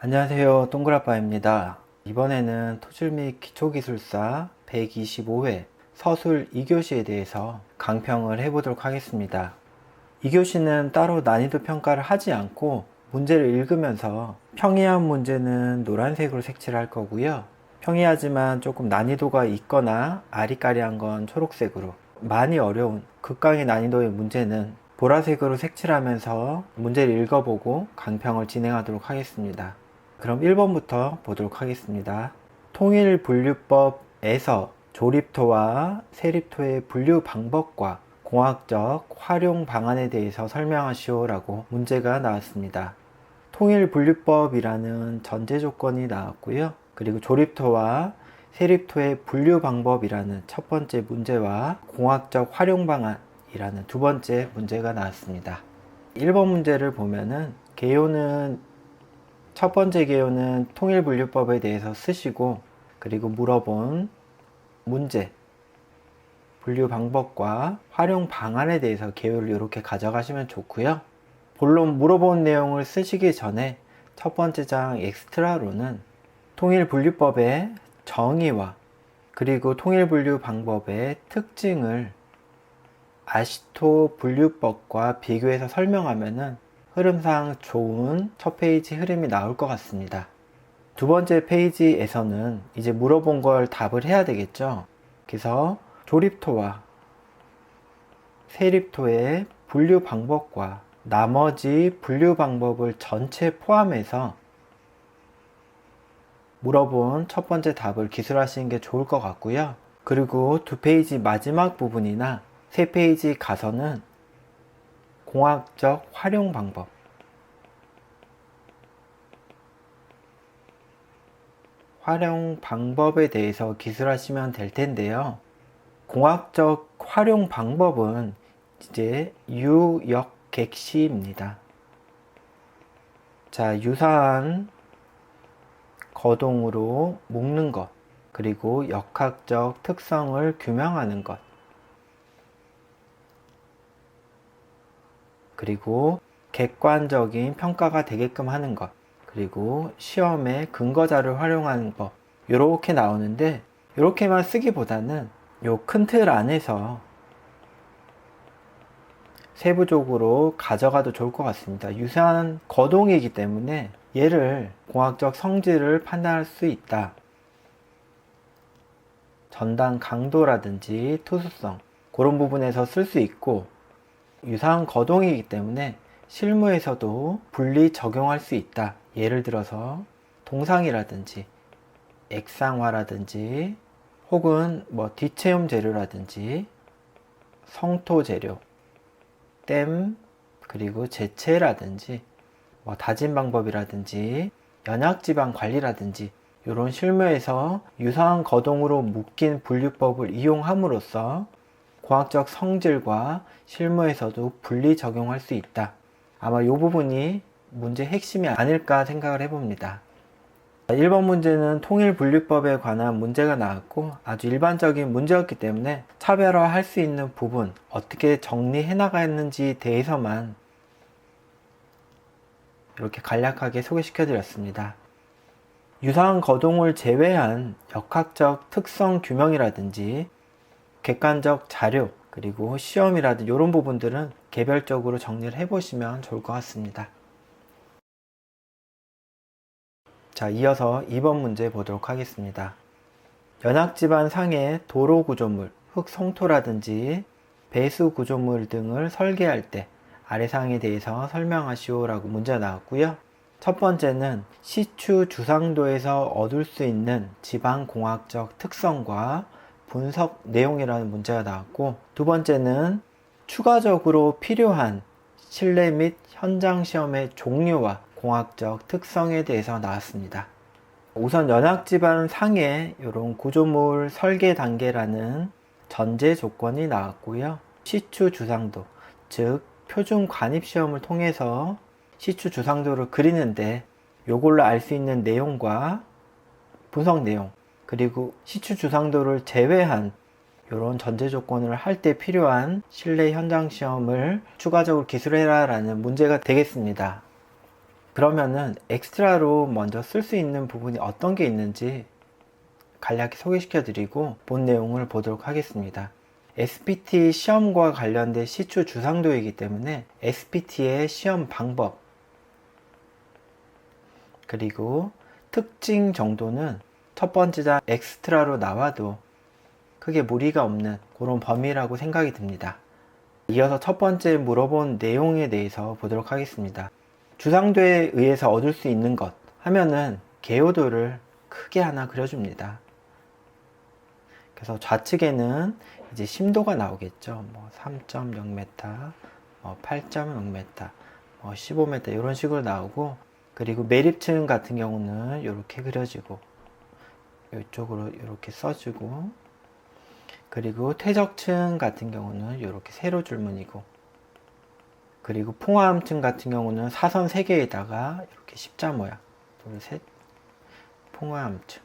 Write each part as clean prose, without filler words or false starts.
안녕하세요. 동그라빠입니다. 이번에는 토질 및 기초기술사 125회 서술 2교시에 대해서 강평을 해보도록 하겠습니다. 2교시는 따로 난이도 평가를 하지 않고 문제를 읽으면서 평이한 문제는 노란색으로 색칠을 할 거고요. 평이하지만 조금 난이도가 있거나 아리까리한 건 초록색으로, 많이 어려운 극강의 난이도의 문제는 보라색으로 색칠하면서 문제를 읽어보고 강평을 진행하도록 하겠습니다. 그럼 1번부터 보도록 하겠습니다. 통일분류법에서 조립토와 세립토의 분류 방법과 공학적 활용 방안에 대해서 설명하시오 라고 문제가 나왔습니다. 통일분류법이라는 전제 조건이 나왔고요. 그리고 조립토와 세립토의 분류 방법이라는 첫 번째 문제와 공학적 활용 방안이라는 두 번째 문제가 나왔습니다. 1번 문제를 보면은 개요는 첫 번째 개요는 통일분류법에 대해서 쓰시고, 그리고 물어본 문제, 분류 방법과 활용 방안에 대해서 개요를 이렇게 가져가시면 좋고요. 본론 물어본 내용을 쓰시기 전에 첫 번째 장 엑스트라로는 통일분류법의 정의와 그리고 통일분류 방법의 특징을 아시토 분류법과 비교해서 설명하면은 흐름상 좋은 첫 페이지 흐름이 나올 것 같습니다. 두 번째 페이지에서는 이제 물어본 걸 답을 해야 되겠죠. 그래서 조립토와 세립토의 분류 방법과 나머지 분류 방법을 전체 포함해서 물어본 첫 번째 답을 기술하시는 게 좋을 것 같고요. 그리고 두 페이지 마지막 부분이나 세 페이지 가서는 공학적 활용 방법, 활용 방법에 대해서 기술하시면 될 텐데요. 공학적 활용 방법은 이제 유역객시입니다. 자, 유사한 거동으로 묶는 것, 그리고 역학적 특성을 규명하는 것, 그리고 객관적인 평가가 되게끔 하는 것, 그리고 시험에 근거자를 활용하는 법, 이렇게 나오는데, 이렇게만 쓰기보다는 요 큰 틀 안에서 세부적으로 가져가도 좋을 것 같습니다. 유사한 거동이기 때문에 얘를 공학적 성질을 판단할 수 있다. 전단 강도라든지 투수성, 그런 부분에서 쓸 수 있고, 유사한 거동이기 때문에 실무에서도 분리 적용할 수 있다. 예를 들어서 동상이라든지 액상화라든지 혹은 디체험 재료라든지 성토 재료, 댐, 그리고 제체라든지 다진 방법이라든지 연약지방 관리라든지 이런 실무에서 유사한 거동으로 묶인 분류법을 이용함으로써 공학적 성질과 실무에서도 분리 적용할 수 있다. 아마 이 부분이 문제 핵심이 아닐까 생각을 해봅니다. 1번 문제는 통일분류법에 관한 문제가 나왔고 아주 일반적인 문제였기 때문에 차별화할 수 있는 부분, 어떻게 정리해 나가는지에 대해서만 이렇게 간략하게 소개시켜 드렸습니다. 유사한 거동을 제외한 역학적 특성 규명이라든지 객관적 자료, 그리고 시험이라든지 이런 부분들은 개별적으로 정리를 해보시면 좋을 것 같습니다. 자, 이어서 2번 문제 보도록 하겠습니다. 연학지반 상의 도로 구조물, 흙송토라든지 배수 구조물 등을 설계할 때 아래사항에 대해서 설명하시오 라고 문제가 나왔고요. 첫 번째는 시추 주상도에서 얻을 수 있는 지방공학적 특성과 분석 내용이라는 문제가 나왔고, 두 번째는 추가적으로 필요한 실내 및 현장 시험의 종류와 공학적 특성에 대해서 나왔습니다. 우선 연학지반 상의 이런 구조물 설계 단계라는 전제 조건이 나왔고요. 시추 주상도, 즉 표준 관입 시험을 통해서 시추 주상도를 그리는데 요걸로 알 수 있는 내용과 분석 내용, 그리고 시추 주상도를 제외한 이런 전제 조건을 할 때 필요한 실내 현장 시험을 추가적으로 기술해라 라는 문제가 되겠습니다. 그러면은 엑스트라로 먼저 쓸 수 있는 부분이 어떤 게 있는지 간략히 소개시켜 드리고 본 내용을 보도록 하겠습니다. SPT 시험과 관련된 시추 주상도이기 때문에 SPT의 시험 방법 그리고 특징 정도는 첫 번째자 엑스트라로 나와도 크게 무리가 없는 그런 범위라고 생각이 듭니다. 이어서 첫 번째 물어본 내용에 대해서 보도록 하겠습니다. 주상도에 의해서 얻을 수 있는 것 하면은 개요도를 크게 하나 그려줍니다. 그래서 좌측에는 이제 심도가 나오겠죠. 3.0m, 8.0m, 15m 이런 식으로 나오고, 그리고 매립층 같은 경우는 이렇게 그려지고 이쪽으로 이렇게 써주고, 그리고 퇴적층 같은 경우는 이렇게 세로 줄무늬고, 그리고 풍화함층 같은 경우는 사선 3개에다가 이렇게 십자 모양, 둘, 셋, 풍화함층.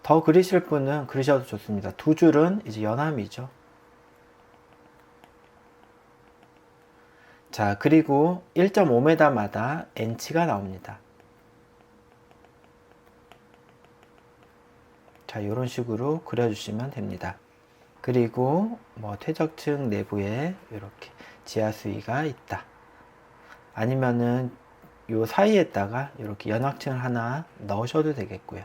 더 그리실 분은 그리셔도 좋습니다. 두 줄은 이제 연함이죠. 자, 그리고 1.5m마다 N치가 나옵니다. 자, 이런 식으로 그려주시면 됩니다. 그리고 퇴적층 내부에 이렇게 지하 수위가 있다. 아니면은 요 사이에다가 이렇게 연학층을 하나 넣으셔도 되겠고요.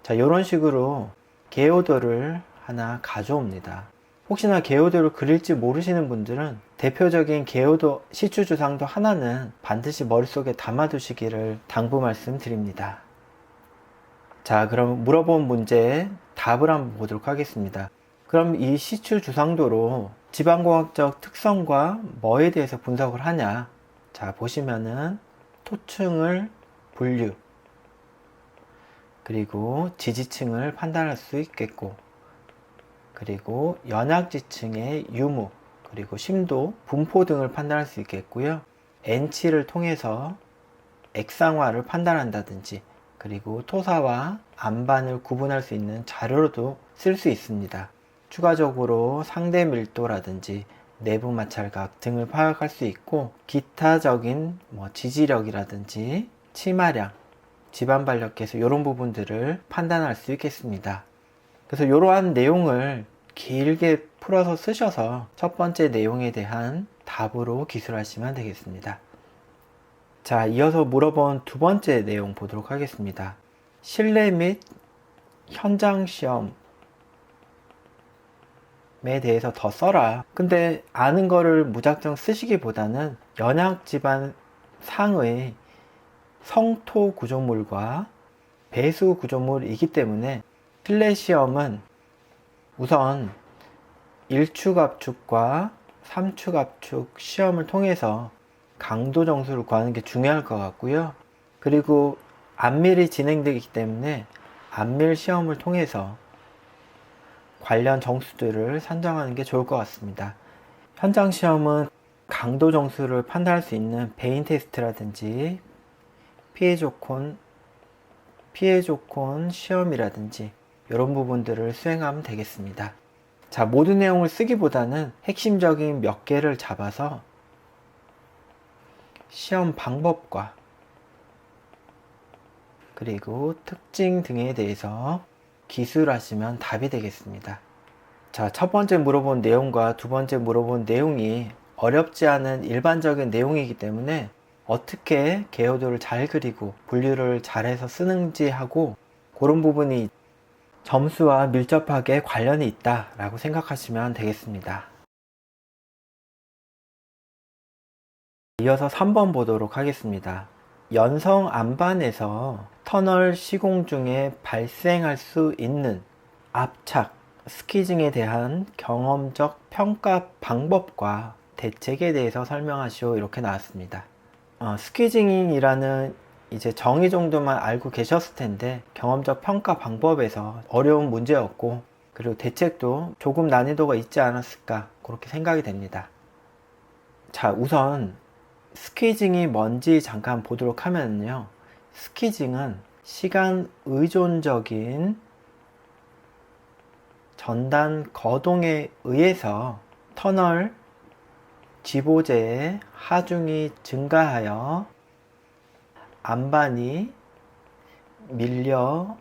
자, 이런 식으로 개요도를 하나 가져옵니다. 혹시나 개요도를 그릴지 모르시는 분들은 대표적인 개요도 시추주상도 하나는 반드시 머릿속에 담아두시기를 당부 말씀드립니다. 자, 그럼 물어본 문제에 답을 한번 보도록 하겠습니다. 그럼 이 시추주상도로 지방공학적 특성과 뭐에 대해서 분석을 하냐? 자, 보시면은 토층을 분류, 그리고 지지층을 판단할 수 있겠고, 그리고 연약지층의 유무, 그리고 심도, 분포 등을 판단할 수 있겠고요. N치를 통해서 액상화를 판단한다든지, 그리고 토사와 안반을 구분할 수 있는 자료로도 쓸 수 있습니다. 추가적으로 상대 밀도라든지 내부 마찰각 등을 파악할 수 있고, 기타적인 지지력이라든지 치마량, 지반 발력계수 이런 부분들을 판단할 수 있겠습니다. 그래서 이러한 내용을 길게 풀어서 쓰셔서 첫 번째 내용에 대한 답으로 기술하시면 되겠습니다. 자, 이어서 물어본 두 번째 내용 보도록 하겠습니다. 실내 및 현장 시험에 대해서 더 써라. 근데 아는 거를 무작정 쓰시기보다는 연약 집안 상의 성토 구조물과 배수 구조물이기 때문에 실내 시험은 우선 1축 압축과 3축 압축 시험을 통해서 강도 정수를 구하는 게 중요할 것 같고요. 그리고 안밀이 진행되기 때문에 안밀 시험을 통해서 관련 정수들을 산정하는 게 좋을 것 같습니다. 현장 시험은 강도 정수를 판단할 수 있는 베인 테스트라든지 피해조건 시험이라든지 이런 부분들을 수행하면 되겠습니다. 자, 모든 내용을 쓰기보다는 핵심적인 몇 개를 잡아서 시험 방법과 그리고 특징 등에 대해서 기술하시면 답이 되겠습니다. 자, 첫 번째 물어본 내용과 두 번째 물어본 내용이 어렵지 않은 일반적인 내용이기 때문에 어떻게 개요도를 잘 그리고 분류를 잘해서 쓰는지 하고 그런 부분이 점수와 밀접하게 관련이 있다라고 생각하시면 되겠습니다. 이어서 3번 보도록 하겠습니다. 연성 안반에서 터널 시공 중에 발생할 수 있는 압착, 스키징에 대한 경험적 평가 방법과 대책에 대해서 설명하시오 이렇게 나왔습니다. 스키징이라는 이제 정의 정도만 알고 계셨을 텐데 경험적 평가 방법에서 어려운 문제였고, 그리고 대책도 조금 난이도가 있지 않았을까 그렇게 생각이 됩니다. 자, 우선 스퀴징이 뭔지 잠깐 보도록 하면요. 스퀴징은 시간 의존적인 전단 거동에 의해서 터널 지보재의 하중이 증가하여 안반이 밀려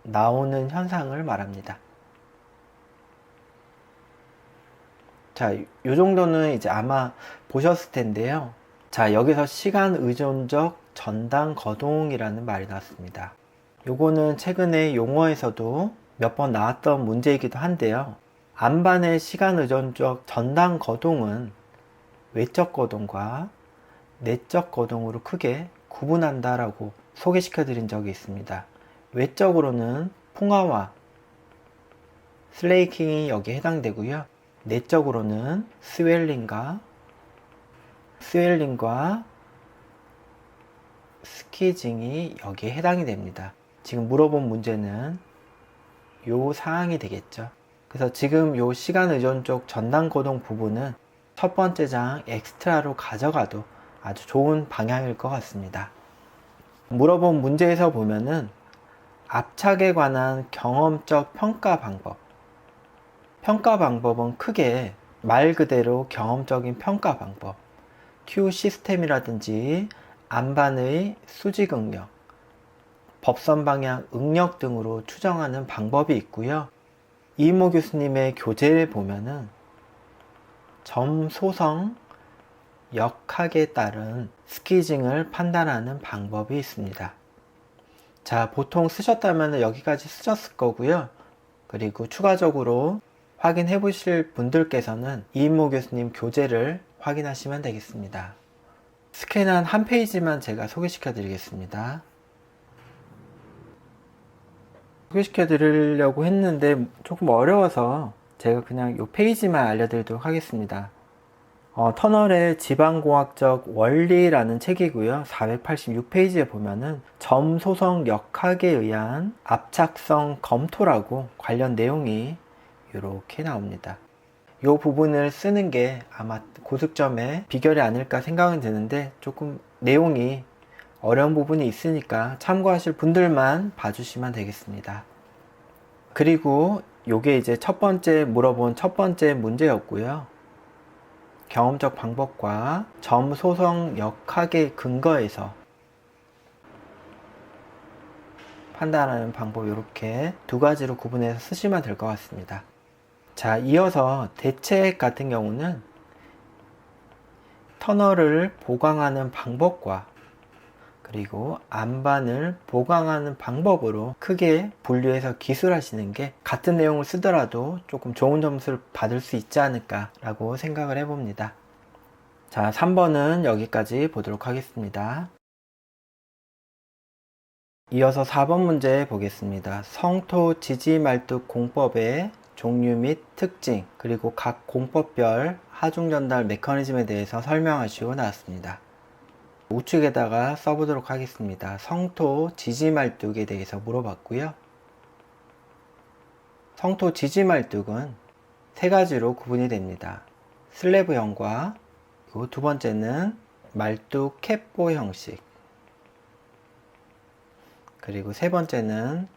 나오는 현상을 말합니다. 자, 요 정도는 이제 아마 보셨을 텐데요. 자, 여기서 시간 의존적 전당 거동이라는 말이 나왔습니다. 요거는 최근에 용어에서도 몇 번 나왔던 문제이기도 한데요. 안반의 시간 의존적 전당 거동은 외적 거동과 내적 거동으로 크게 구분한다라고 소개시켜 드린 적이 있습니다. 외적으로는 풍화와 슬레이킹이 여기에 해당되고요. 내적으로는 스웰링과 스키징이 여기에 해당이 됩니다. 지금 물어본 문제는 요 사항이 되겠죠. 그래서 지금 요 시간 의존적 전당 거동 부분은 첫 번째 장 엑스트라로 가져가도 아주 좋은 방향일 것 같습니다. 물어본 문제에서 보면은 압착에 관한 경험적 평가 방법은 크게 말 그대로 경험적인 평가 방법, Q 시스템이라든지 안반의 수직 응력, 법선 방향 응력 등으로 추정하는 방법이 있고요. 이인모 교수님의 교재를 보면은 점 소성 역학에 따른 스키징을 판단하는 방법이 있습니다. 자, 보통 쓰셨다면 여기까지 쓰셨을 거고요. 그리고 추가적으로 확인해 보실 분들께서는 이인모 교수님 교재를 확인하시면 되겠습니다. 스캔한 한 페이지만 제가 소개시켜 드리겠습니다. 소개시켜 드리려고 했는데 조금 어려워서 제가 그냥 이 페이지만 알려드리도록 하겠습니다. 터널의 지방공학적 원리라는 책이고요. 486페이지에 보면은 점소성 역학에 의한 압착성 검토라고 관련 내용이 이렇게 나옵니다. 이 부분을 쓰는 게 아마 고득점의 비결이 아닐까 생각은 드는데 조금 내용이 어려운 부분이 있으니까 참고하실 분들만 봐주시면 되겠습니다. 그리고 요게 이제 물어본 첫 번째 문제였고요. 경험적 방법과 점 소성 역학의 근거에서 판단하는 방법, 이렇게 두 가지로 구분해서 쓰시면 될 것 같습니다. 자, 이어서 대책 같은 경우는 터널을 보강하는 방법과 그리고 안반을 보강하는 방법으로 크게 분류해서 기술하시는 게 같은 내용을 쓰더라도 조금 좋은 점수를 받을 수 있지 않을까 라고 생각을 해봅니다. 자, 3번은 여기까지 보도록 하겠습니다. 이어서 4번 문제 보겠습니다. 성토 지지말뚝 공법의 종류 및 특징, 그리고 각 공법별 하중전달 메커니즘에 대해서 설명하시고 나왔습니다. 우측에다가 써보도록 하겠습니다. 성토 지지말뚝에 대해서 물어봤고요. 성토 지지말뚝은 세 가지로 구분이 됩니다. 슬래브형과, 그리고 두 번째는 말뚝 캡보 형식, 그리고 세 번째는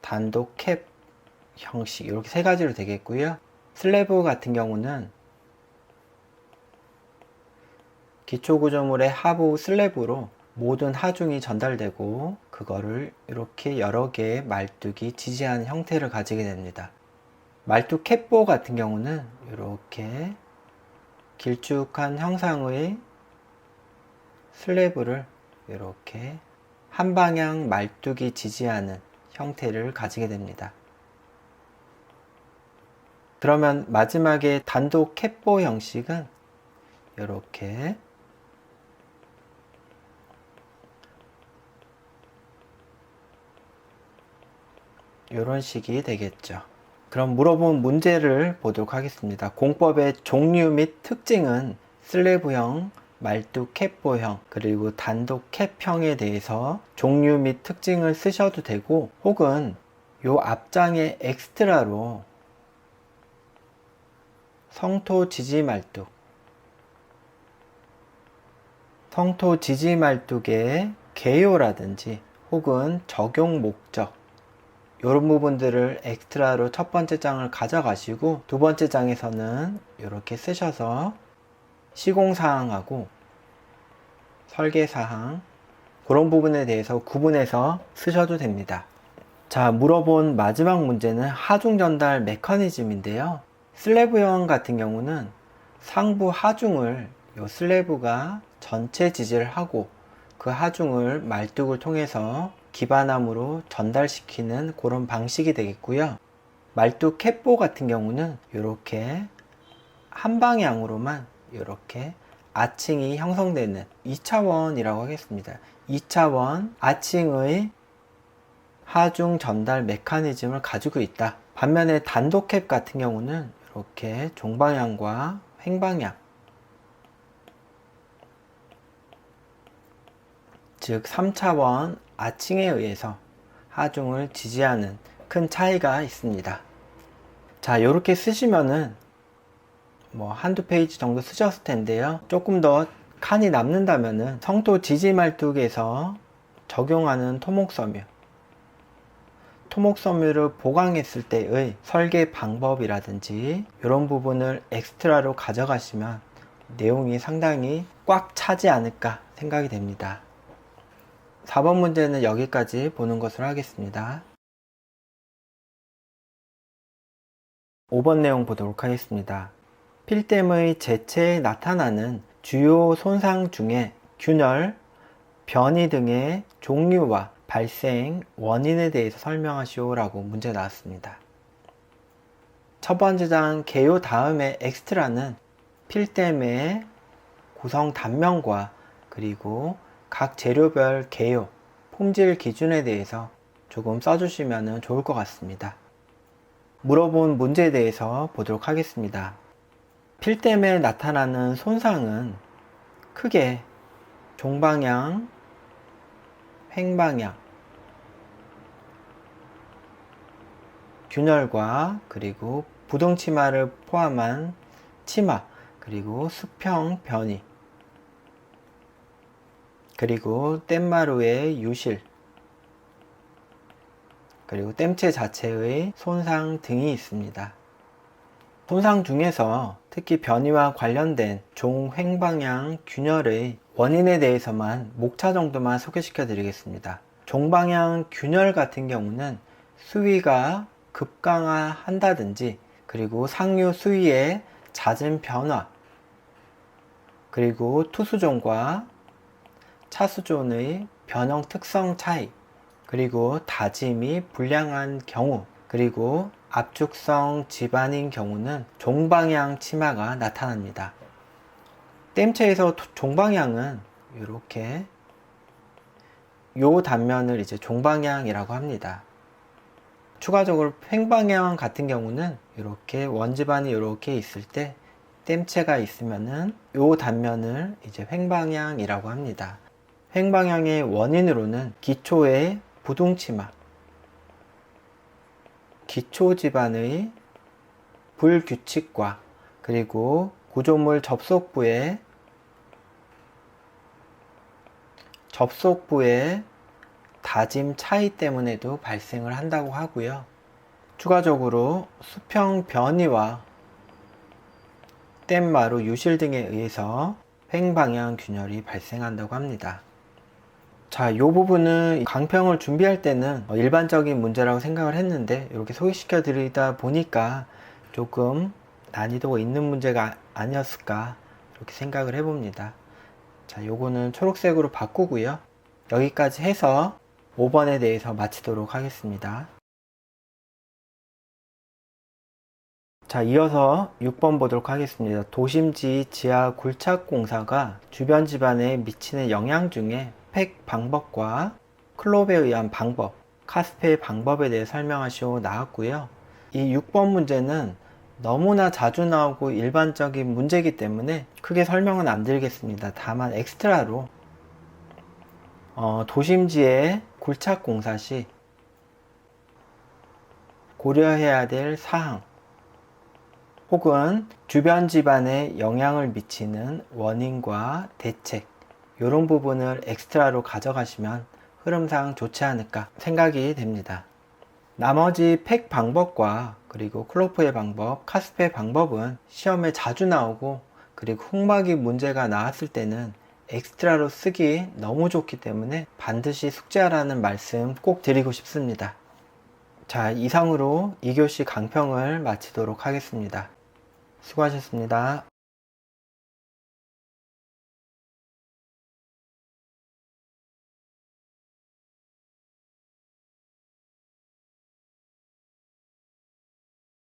단독 캡 형식, 이렇게 세 가지로 되겠고요. 슬래브 같은 경우는 기초구조물의 하부 슬래브로 모든 하중이 전달되고 그거를 이렇게 여러 개의 말뚝이 지지하는 형태를 가지게 됩니다. 말뚝 캡보 같은 경우는 이렇게 길쭉한 형상의 슬래브를 이렇게 한 방향 말뚝이 지지하는 형태를 가지게 됩니다. 그러면 마지막에 단독 캡보 형식은 이렇게 이런 식이 되겠죠. 그럼 물어본 문제를 보도록 하겠습니다. 공법의 종류 및 특징은 슬래브형, 말뚝 캡보형, 그리고 단독 캡형에 대해서 종류 및 특징을 쓰셔도 되고, 혹은 요 앞장의 엑스트라로 성토 지지 말뚝의 개요라든지 혹은 적용 목적, 이런 부분들을 엑스트라로 첫 번째 장을 가져가시고 두 번째 장에서는 이렇게 쓰셔서 시공사항하고 설계사항, 그런 부분에 대해서 구분해서 쓰셔도 됩니다. 자, 물어본 마지막 문제는 하중 전달 메커니즘인데요. 슬래브형 같은 경우는 상부 하중을 요 슬래브가 전체 지지를 하고 그 하중을 말뚝을 통해서 기반함으로 전달시키는 그런 방식이 되겠고요. 말뚝 캡보 같은 경우는 이렇게 한 방향으로만 이렇게 아칭이 형성되는 2차원이라고 하겠습니다. 2차원 아칭의 하중 전달 메커니즘을 가지고 있다. 반면에 단독 캡 같은 경우는 이렇게 종방향과 횡방향, 즉 3차원 아칭에 의해서 하중을 지지하는 큰 차이가 있습니다. 자, 이렇게 쓰시면은 한두 페이지 정도 쓰셨을 텐데요. 조금 더 칸이 남는다면은 성토 지지 말뚝에서 적용하는 토목섬유를 보강했을 때의 설계 방법이라든지 이런 부분을 엑스트라로 가져가시면 내용이 상당히 꽉 차지 않을까 생각이 됩니다. 4번 문제는 여기까지 보는 것으로 하겠습니다. 5번 내용 보도록 하겠습니다. 필댐의 재체에 나타나는 주요 손상 중에 균열, 변이 등의 종류와 발생 원인에 대해서 설명하시오 라고 문제 나왔습니다. 첫 번째 장 개요 다음에 엑스트라는 필댐의 구성 단면과 그리고 각 재료별 개요, 품질 기준에 대해서 조금 써주시면 좋을 것 같습니다. 물어본 문제에 대해서 보도록 하겠습니다. 필댐에 나타나는 손상은 크게 종방향, 횡방향, 균열과 그리고 부등치마를 포함한 치마, 그리고 수평 변이, 그리고 댐마루의 유실, 그리고 댐체 자체의 손상 등이 있습니다. 손상 중에서 특히 변이와 관련된 종횡방향 균열의 원인에 대해서만 목차 정도만 소개시켜 드리겠습니다. 종방향 균열 같은 경우는 수위가 급강하한다든지 그리고 상류 수위의 잦은 변화, 그리고 투수존과 차수존의 변형 특성 차이, 그리고 다짐이 불량한 경우, 그리고 압축성 지반인 경우는 종방향 치마가 나타납니다. 댐체에서 종방향은 이렇게 요 단면을 이제 종방향이라고 합니다. 추가적으로 횡방향 같은 경우는 이렇게 원지반이 이렇게 있을 때 댐체가 있으면은 요 단면을 이제 횡방향이라고 합니다. 횡방향의 원인으로는 기초의 부등치마, 기초 지반의 불규칙과 그리고 구조물 접속부의 다짐 차이 때문에도 발생을 한다고 하고요. 추가적으로 수평 변이와 댐마루 유실 등에 의해서 횡방향 균열이 발생한다고 합니다. 자, 이 부분은 강평을 준비할 때는 일반적인 문제라고 생각을 했는데 이렇게 소개시켜 드리다 보니까 조금 난이도가 있는 문제가 아니었을까 이렇게 생각을 해봅니다. 자, 요거는 초록색으로 바꾸고요. 여기까지 해서 5번에 대해서 마치도록 하겠습니다. 자, 이어서 6번 보도록 하겠습니다. 도심지 지하 굴착공사가 주변 집안에 미치는 영향 중에 팩 방법과 클롭에 의한 방법, 카스페 방법에 대해 설명하시오 나왔고요. 이 6번 문제는 너무나 자주 나오고 일반적인 문제이기 때문에 크게 설명은 안 드리겠습니다. 다만 엑스트라로 도심지의 굴착공사 시 고려해야 될 사항 혹은 주변 집안에 영향을 미치는 원인과 대책, 이런 부분을 엑스트라로 가져가시면 흐름상 좋지 않을까 생각이 됩니다. 나머지 팩 방법과 그리고 클로프의 방법, 카스페 방법은 시험에 자주 나오고 그리고 훅막이 문제가 나왔을 때는 엑스트라로 쓰기 너무 좋기 때문에 반드시 숙지하라는 말씀 꼭 드리고 싶습니다. 자, 이상으로 2교시 강평을 마치도록 하겠습니다. 수고하셨습니다.